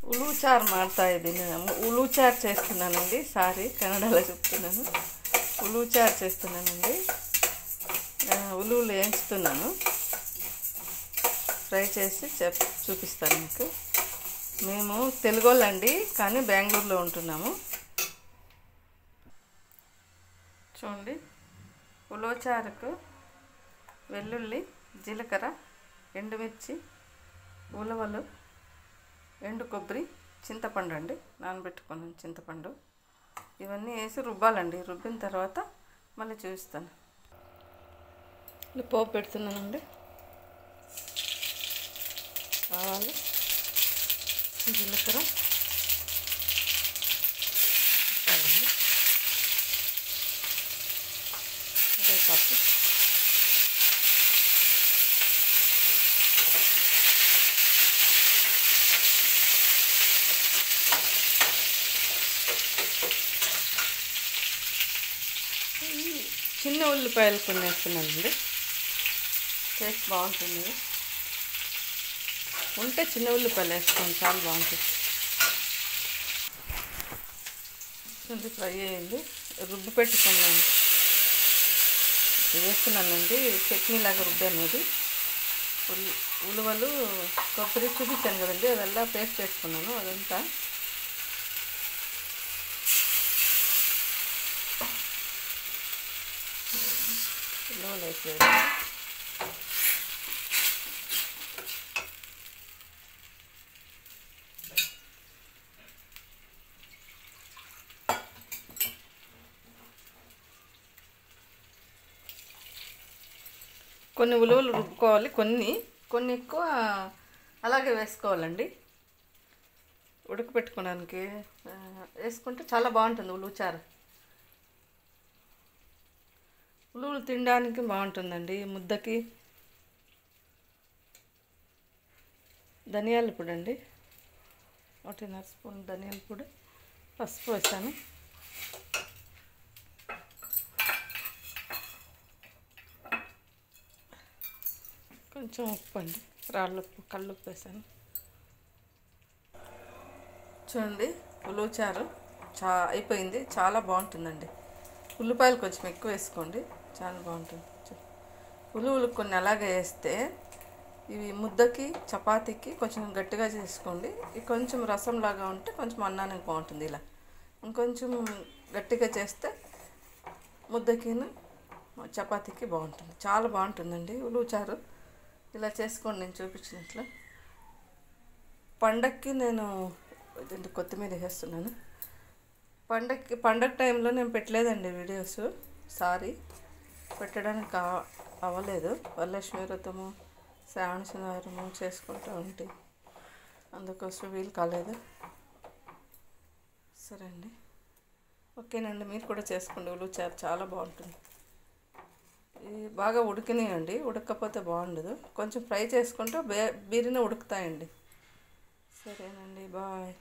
ఉలూచారు ಮಾಡ್ತಾ ಇದ್ದೀನಿ ఉలూచారు చేస్తున్నానండి సారీ కన్నడలో చెప్తున్నాను ఉలూచారు చేస్తున్నానండి ఉలువలు వేయించుతున్నాను ఫ్రై చేసి చూపిస్తాను మీకు మేము తెలుగోళ్ళండి కానీ బెంగళూరులో ఉంటున్నాము చూడండి ఉలూచారుకు వెల్లుల్లి జీలకర్ర ఎండుమిర్చి ఉలవలు ఎండు కొబ్బరి చింతపండు అండి నానబెట్టుకున్నాను చింతపండు ఇవన్నీ వేసి రుబ్బాలండి రుబ్బిన తర్వాత మళ్ళీ చూపిస్తాను పోపు పెడుతున్నానండి ఆవాలు జీలకర్ర కరివేపాకు చిన్న ఉల్లిపాయలు కొన్ని వేస్తున్నానండి టేస్ట్ బాగుంటుంది ఉంటే చిన్న ఉల్లిపాయలు వేసుకోండి చాలా బాగుంటుంది ఇది ఫ్రై అయ్యింది రుబ్బు పెట్టుకున్నాను వేస్తున్నానండి చట్నీ లాగా రుబ్బాను అది ఉలువలు కొబ్బరి చూపించాను కదండి అదల్లా పేస్ట్ చేసుకున్నాను అదంతా ఉలువలు వేసేది కొన్ని ఉలువలు రుబ్బుకోవాలి కొన్ని ఎక్కువ అలాగే వేసుకోవాలండి ఉడకపెట్టుకోవడానికి వేసుకుంటే చాలా బాగుంటుంది ఉలూచారు ఉలువలు తినడానికి బాగుంటుందండి ముద్దకి ధనియాల పొడి అండి 1.5 స్పూన్ ధనియాల పొడి పసుపు వేసాను కొంచెం ఉప్పు అండి రాళ్ళుప్పు కల్లుప్పు వేసాను చూడండి ఉలూచారు అయిపోయింది చాలా బాగుంటుందండి ఉల్లిపాయలు కొంచెం ఎక్కువ వేసుకోండి చాలా బాగుంటుంది ఉలువలు కొన్ని అలాగే వేస్తే ఇవి ముద్దకి చపాతీకి కొంచెం గట్టిగా చేసుకోండి ఇది కొంచెం రసంలాగా ఉంటే కొంచెం అన్నానికి బాగుంటుంది ఇలా ఇంకొంచెం గట్టిగా చేస్తే ముద్దకిను చపాతీకి బాగుంటుంది చాలా బాగుంటుందండి ఉలూచారు ఇలా చేసుకోండి నేను చూపించినట్లు పండక్కి నేను కొత్తిమీర వేస్తున్నాను పండగ టైంలో నేను పెట్టలేదండి వీడియోస్ సారీ పెట్టడానికి అవ్వలేదు వరలక్ష్మి వ్రతము శ్రావణ శనివారము చేసుకుంటూ ఉంటే అందుకోసం వీలు కాలేదు సరే అండి ఓకేనండి మీరు కూడా చేసుకోండి ఉలూచారు చాలా బాగుంటుంది బాగా ఉడికినాయండి ఉడకపోతే బాగుండదు కొంచెం ఫ్రై చేసుకుంటే బీరిన ఉడుకుతాయండి సరేనండి బాయ్